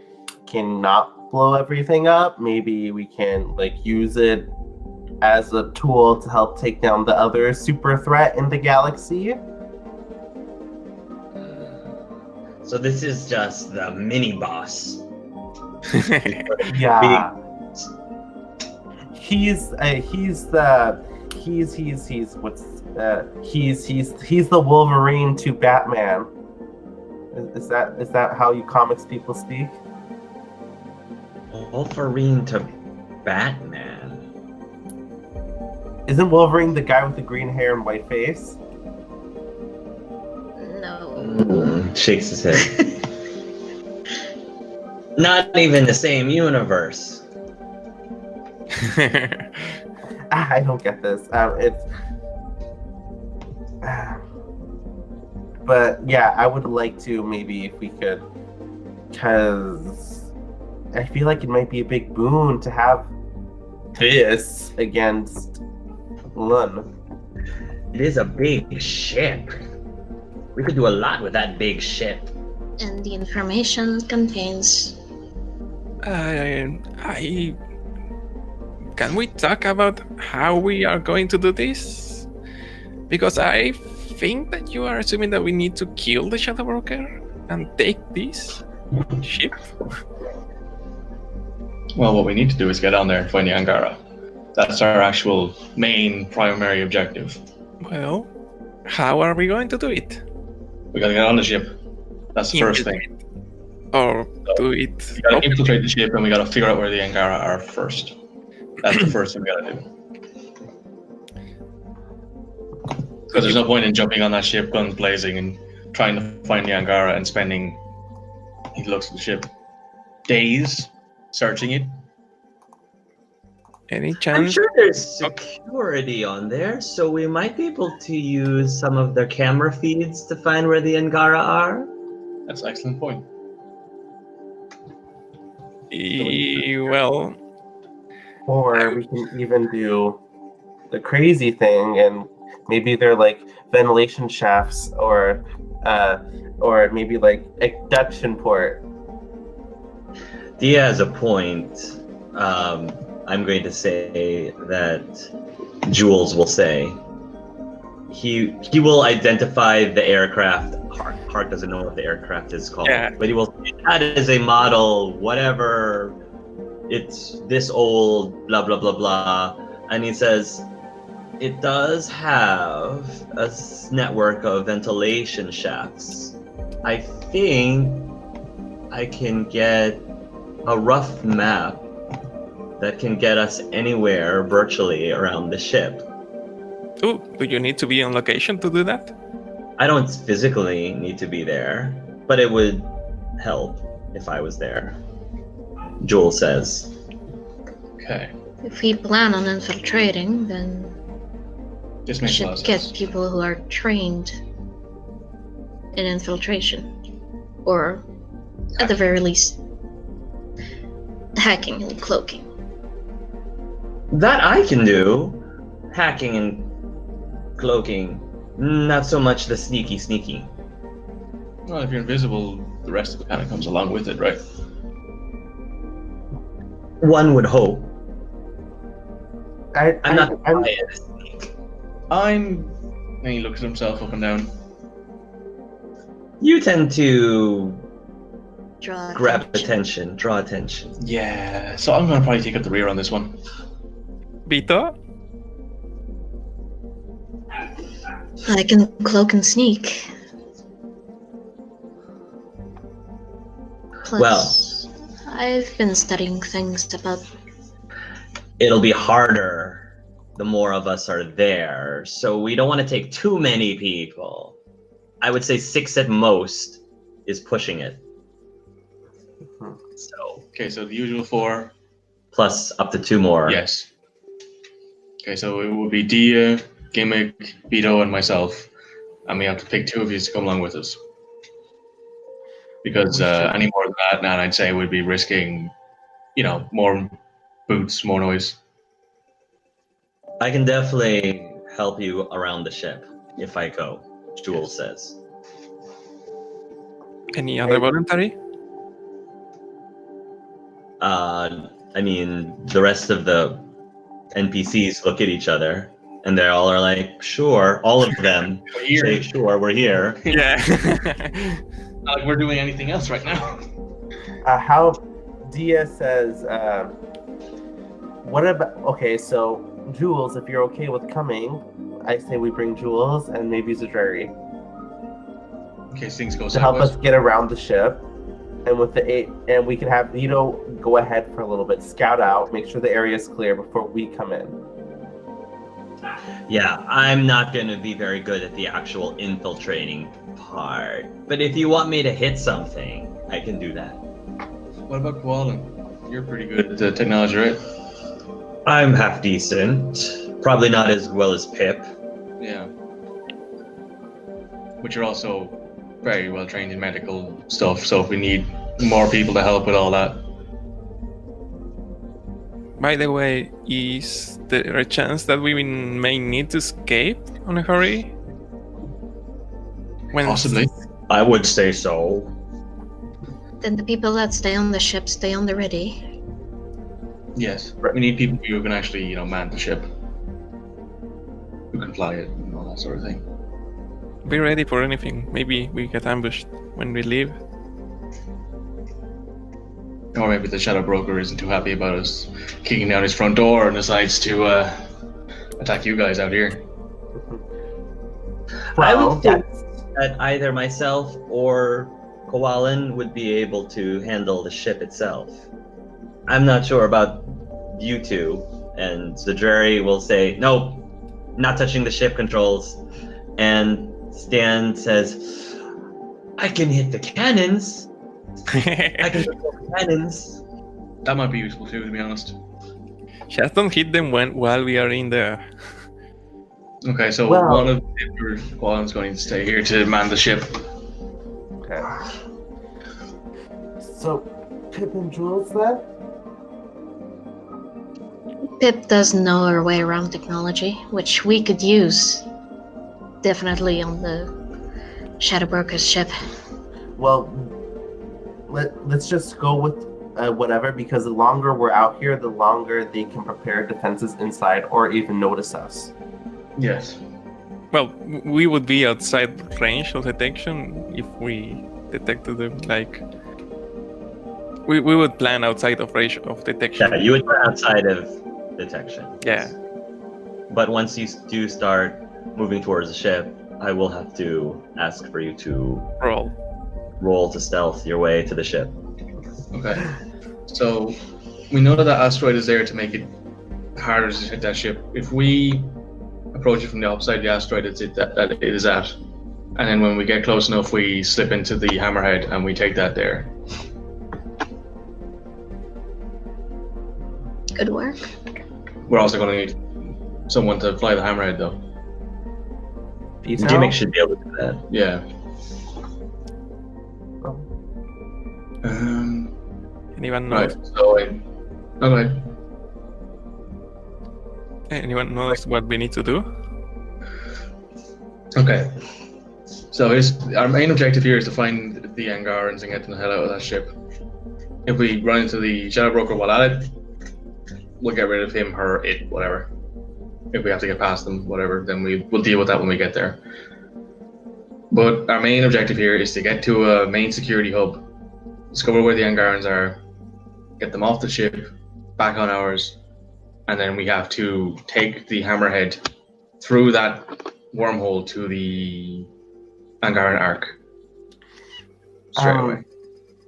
Speaker 3: can not blow everything up. Maybe we can like use it as a tool to help take down the other super threat in the galaxy.
Speaker 1: So this is just the mini boss.
Speaker 3: Yeah. He's the Wolverine to Batman. Is that how you comics people speak?
Speaker 1: Wolverine to Batman.
Speaker 3: Isn't Wolverine the guy with the green hair and white face?
Speaker 6: no.
Speaker 1: Shakes his head. Not even the same universe.
Speaker 3: I don't get this. But yeah, I would like to maybe if we could, because I feel like it might be a big boon to have this against Lun.
Speaker 1: It is a big ship. We could do a lot with that big ship.
Speaker 6: And the information contains.
Speaker 5: Can we talk about how we are going to do this? Because I think that you are assuming that we need to kill the Shadow Broker and take this ship.
Speaker 2: Well, what we need to do is get on there and find the Angara. That's our actual main primary objective.
Speaker 5: Well, how are we going to do it?
Speaker 2: We gotta get on the ship. That's the first thing.
Speaker 5: Or do it.
Speaker 2: We gotta infiltrate the ship and we gotta figure out where the Angara are first. That's the first thing we gotta do. Because there's no point in jumping on that ship, guns blazing, and trying to find the Angara and spending, he looks at the ship, days searching it.
Speaker 5: Any
Speaker 1: I'm
Speaker 5: chance?
Speaker 1: sure there's security on there, so we might be able to use some of their camera feeds to find where the Angara are.
Speaker 2: That's an excellent point.
Speaker 5: Well,
Speaker 3: Or we can even do the crazy thing, and maybe they're like ventilation shafts, or maybe like abduction port.
Speaker 1: Dia has a point. I'm going to say that Jules will say. He will identify the aircraft. Hart doesn't know what the aircraft is called,
Speaker 5: Yeah.
Speaker 1: but he will say that is a model, whatever. It's this old, blah blah blah blah, and he says it does have a network of ventilation shafts. I think I can get a rough map that can get us anywhere virtually around the ship.
Speaker 5: Ooh, do you need to be on location to do that?
Speaker 1: I don't physically need to be there, but it would help if I was there. Jules says.
Speaker 2: Okay.
Speaker 4: If we plan on infiltrating, then
Speaker 2: This
Speaker 4: we
Speaker 2: makes a lot
Speaker 4: should
Speaker 2: of
Speaker 4: get
Speaker 2: sense.
Speaker 4: people who are trained in infiltration. Or, at the very least, hacking and cloaking.
Speaker 1: That I can do. Hacking and cloaking. Not so much the sneaky.
Speaker 2: Well, if you're invisible, the rest of it kind of comes along with it, right?
Speaker 1: One would hope. I'm not
Speaker 3: I'm
Speaker 1: biased.
Speaker 2: And he looks at himself up and down.
Speaker 1: You tend to
Speaker 4: Draw
Speaker 1: draw attention.
Speaker 2: Yeah, so I'm going to probably take up the rear on this one.
Speaker 5: Vito?
Speaker 4: I can cloak and sneak. Plus, I've been studying things about.
Speaker 1: It'll be harder the more of us are there, so we don't want to take too many people. I would say 6 at most is pushing it. So
Speaker 2: Okay, so the usual 4.
Speaker 1: plus up to 2 more.
Speaker 2: Yes. Okay, so it would be Dia, Gimmick, Vito, and myself. And we have to pick 2 of you to come along with us. Because any more than that, now I'd say would be risking, more boots, more noise.
Speaker 1: I can definitely help you around the ship if I go, Jules says.
Speaker 5: Any other voluntary?
Speaker 1: I mean, the rest of the NPCs look at each other and they all are like, sure, all of them
Speaker 2: We're here.
Speaker 1: say, sure, we're here.
Speaker 5: Yeah.
Speaker 2: Not like we're doing anything else right now.
Speaker 3: how Dia says, what about, okay, so Jules, if you're okay with coming, I say we bring Jules and maybe Zadrari
Speaker 2: In case things go
Speaker 3: to help
Speaker 2: sideways.
Speaker 3: us get around the ship. And with the 8, and we can have Vito go ahead for a little bit, scout out, make sure the area is clear before we come in.
Speaker 1: Yeah, I'm not going to be very good at the actual infiltrating part. But if you want me to hit something, I can do that.
Speaker 2: What about Koalan? You're pretty good at the technology, right?
Speaker 1: I'm half decent. Probably not as well as Pip.
Speaker 2: Yeah. But you're also very well trained in medical stuff, so if we need more people to help with all that.
Speaker 5: By the way, is there a chance that we may need to escape on a hurry? When
Speaker 2: Possibly.
Speaker 1: I would say so.
Speaker 4: Then the people that stay on the ship stay on the ready.
Speaker 2: Yes. We need people who can actually, man the ship. Who can fly it and all that sort of thing.
Speaker 5: Be ready for anything. Maybe we get ambushed when we leave.
Speaker 2: Or maybe the Shadow Broker isn't too happy about us kicking down his front door and decides to attack you guys out here.
Speaker 1: I
Speaker 3: Well,
Speaker 1: would think that either myself or Koalan would be able to handle the ship itself. I'm not sure about you two. And Zadrari will say, nope, not touching the ship controls. And Stan says, I can hit the cannons. I can hit the cannons.
Speaker 2: That might be useful too, to be honest.
Speaker 5: Just don't hit them while we are in there.
Speaker 2: Okay, so
Speaker 3: Well-
Speaker 2: one of Koalan's going to stay here to man the ship.
Speaker 3: okay. So, Pip and Jules then?
Speaker 4: Pip does know her way around technology, which we could use. Definitely on the Shadow Broker's ship.
Speaker 3: Well, let's just go with whatever, because the longer we're out here, the longer they can prepare defenses inside or even notice us.
Speaker 2: Yes.
Speaker 5: Well, we would be outside range of detection if we detected them. Like, we would plan outside of range of detection.
Speaker 1: Yeah, you would run outside of detection.
Speaker 5: Yeah.
Speaker 1: But once you do start moving towards the ship, I will have to ask for you to roll to stealth your way to the ship.
Speaker 2: Okay. So we know that asteroid is there to make it harder to hit that ship. If we approach it from the opposite side of the asteroid that it is at, and then when we get close enough, we slip into the hammerhead and we take that there.
Speaker 4: Good work.
Speaker 2: We're also going to need someone to fly the hammerhead, though.
Speaker 3: Detail?
Speaker 1: Gimmick should be able to do that.
Speaker 2: Yeah.
Speaker 5: Anyone
Speaker 2: Right.
Speaker 5: knows?
Speaker 2: So, go ahead.
Speaker 5: Anyone knows what we need to do?
Speaker 2: Okay. So our main objective here is to find the Angarans and get them the hell out of that ship. If we run into the Shadow Broker while at it, we'll get rid of him, her, it, whatever. If we have to get past them, whatever, then we'll deal with that when we get there. But our main objective here is to get to a main security hub, discover where the Angarans are, get them off the ship, back on ours, and then we have to take the hammerhead through that wormhole to the Angaran Ark. Straight away.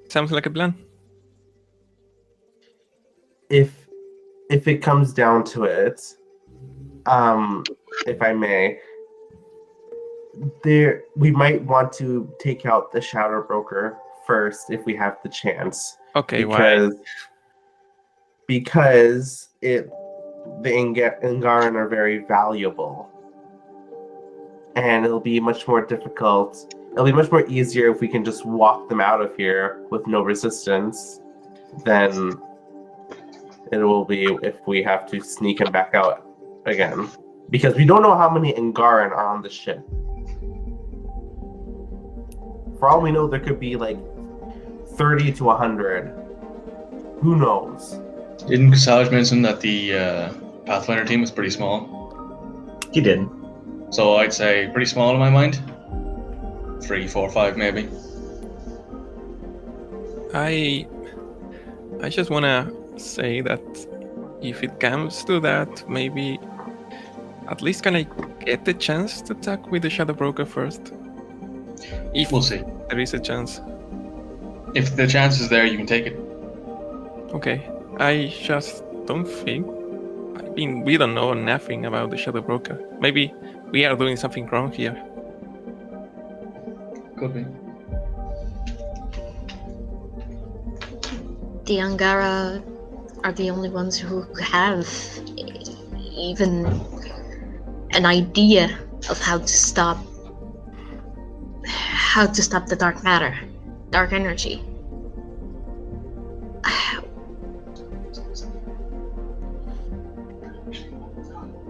Speaker 5: Sounds like a plan.
Speaker 3: If it comes down to it, if I may, we might want to take out the Shadow Broker first if we have the chance.
Speaker 5: Okay, why?
Speaker 3: Because the Angaran are very valuable, and it'll be much more difficult. It'll be much more easier if we can just walk them out of here with no resistance than it will be if we have to sneak him back out again. Because we don't know how many Angaran are on the ship. For all we know, there could be like 30 to 100. Who knows?
Speaker 2: Didn't Salage mention that the Pathfinder team was pretty small?
Speaker 1: He did.
Speaker 2: So I'd say pretty small in my mind. 3, 4, 5 maybe.
Speaker 5: I just wanna say that if it comes to that, maybe at least can I get the chance to talk with the Shadow Broker first? If
Speaker 2: We'll see.
Speaker 5: there is a chance.
Speaker 2: If the chance is there, you can take it.
Speaker 5: Okay. I just don't think. I mean, we don't know nothing about the Shadow Broker. Maybe we are doing something wrong here.
Speaker 2: Could be.
Speaker 4: The Angara are the only ones who have even an idea of how to stop the dark matter, dark energy.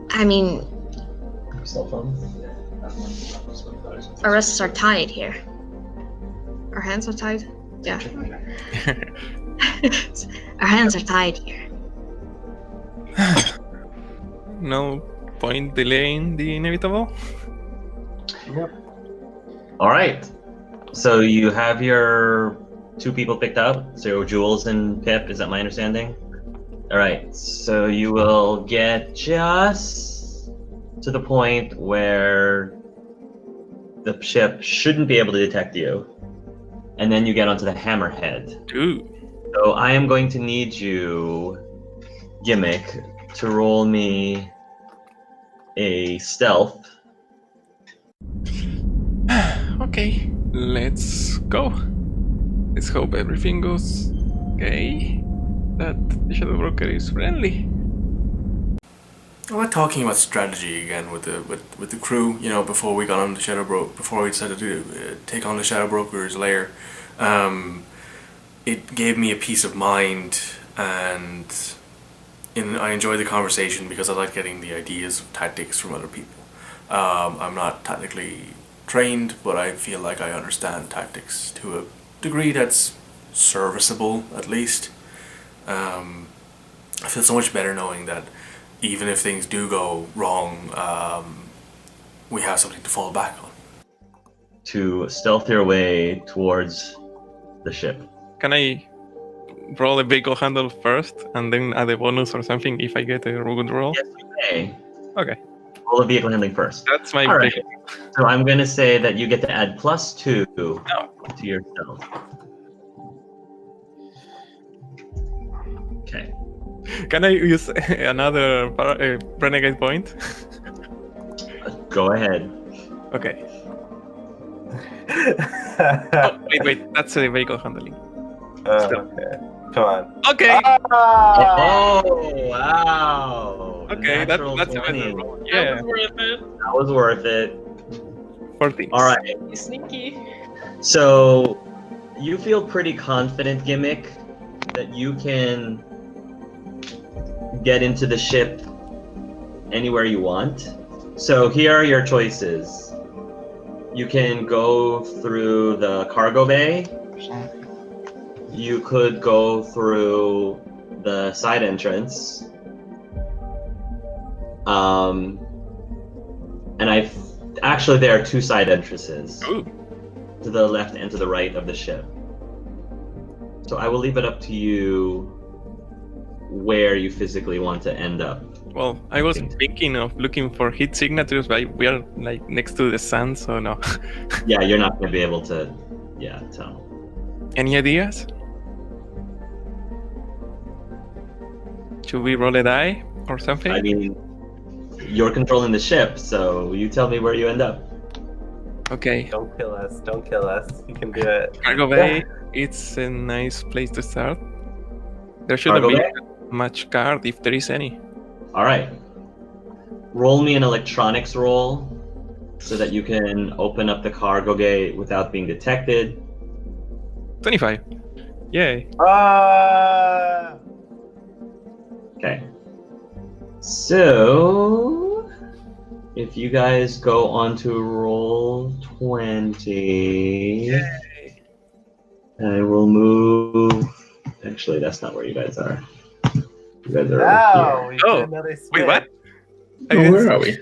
Speaker 4: I mean, our wrists are tied here. Our hands are tied? Yeah. Our hands are tied here.
Speaker 5: No point delaying the inevitable?
Speaker 3: Yep.
Speaker 1: All right. So you have your 2 people picked up. So Jules and Pip, is that my understanding? All right. So you will get just to the point where the ship shouldn't be able to detect you. And then you get onto the hammerhead.
Speaker 5: Ooh.
Speaker 1: So I am going to need you, Gimmick, to roll me a stealth.
Speaker 5: Okay, let's go. Let's hope everything goes okay. That the Shadow Broker is friendly.
Speaker 7: We're talking about strategy again with the crew. You know, before we got on the before we decided to take on the Shadow Broker's lair, it gave me a peace of mind, and I enjoyed the conversation because I like getting the ideas of tactics from other people. I'm not technically trained, but I feel like I understand tactics to a degree that's serviceable, at least. I feel so much better knowing that even if things do go wrong, we have something to fall back on.
Speaker 1: To stealth your way towards the ship.
Speaker 5: Can I roll the vehicle handle first and then add a bonus or something if I get a good roll?
Speaker 1: Yes, you may.
Speaker 5: Okay,
Speaker 1: Roll the vehicle handling first.
Speaker 5: that's my
Speaker 1: All right.
Speaker 5: vehicle.
Speaker 1: So I'm going to say that you get to add +2 to your stealth. Okay.
Speaker 5: Can I use another renegade point?
Speaker 1: Go ahead.
Speaker 5: Okay. Oh, wait, that's the vehicle handling.
Speaker 3: Okay. Come on.
Speaker 5: Okay.
Speaker 3: Ah!
Speaker 1: Oh, wow.
Speaker 5: Okay,
Speaker 1: Natural
Speaker 5: that's a
Speaker 1: 20.
Speaker 5: better roll.
Speaker 4: That
Speaker 5: Yeah,
Speaker 4: was worth it.
Speaker 1: That was worth it.
Speaker 5: 14.
Speaker 1: All right.
Speaker 4: You sneaky.
Speaker 1: So you feel pretty confident, Gimmick, that you can get into the ship anywhere you want. So here are your choices. You can go through the cargo bay. You could go through the side entrance. And actually there are 2 side entrances.
Speaker 5: Ooh.
Speaker 1: To the left and to the right of the ship. So I will leave it up to you where you physically want to end up.
Speaker 5: Well, I was thinking of looking for heat signatures, but we are like next to the sun, so no.
Speaker 1: Yeah, you're not going to be able to, tell.
Speaker 5: Any ideas? Should we roll a die or something?
Speaker 1: I mean, you're controlling the ship, so you tell me where you end up.
Speaker 5: Okay.
Speaker 3: Don't kill us. Don't kill us. You can do it.
Speaker 5: Cargo bay, it's a nice place to start. There shouldn't
Speaker 1: Cargo
Speaker 5: be
Speaker 1: bay?
Speaker 5: much guard if there is any.
Speaker 1: All right. Roll me an electronics roll so that you can open up the cargo gate without being detected.
Speaker 5: 25. Yay.
Speaker 1: Okay. So, if you guys go on to roll 20, I will move. Actually, that's not where you guys are. You guys are over
Speaker 3: We
Speaker 1: here.
Speaker 3: did another switch.
Speaker 5: Wait, what?
Speaker 2: Oh, where are we?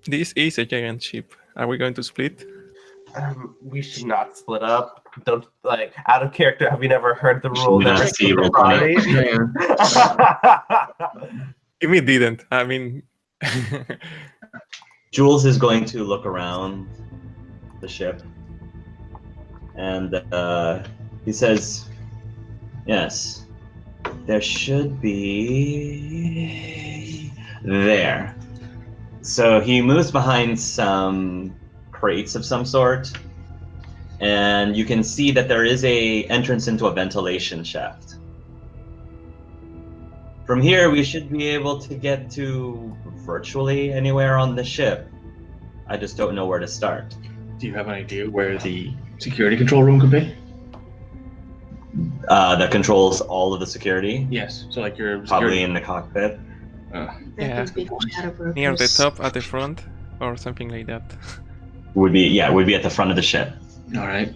Speaker 5: This is a giant ship. Are we going to split?
Speaker 3: We should not split up. Don't out of character. Have you never heard the rule?
Speaker 1: we not
Speaker 3: Never
Speaker 1: see
Speaker 3: keep
Speaker 1: roll
Speaker 3: the body?
Speaker 5: Gimme didn't. I mean,
Speaker 1: Jules is going to look around the ship, and he says, "Yes, there should be there." So he moves behind some crates of some sort, and you can see that there is a entrance into a ventilation shaft. From here, we should be able to get to virtually anywhere on the ship. I just don't know where to start.
Speaker 2: Do you have an idea where the security control room could be?
Speaker 1: That controls all of the security,
Speaker 2: Yes. So like your
Speaker 1: probably
Speaker 2: security.
Speaker 1: in the cockpit.
Speaker 6: That
Speaker 5: Yeah.
Speaker 6: would be the shadow brokers.
Speaker 5: near the top at the front or something like that.
Speaker 1: Would be at the front of the ship.
Speaker 2: All right.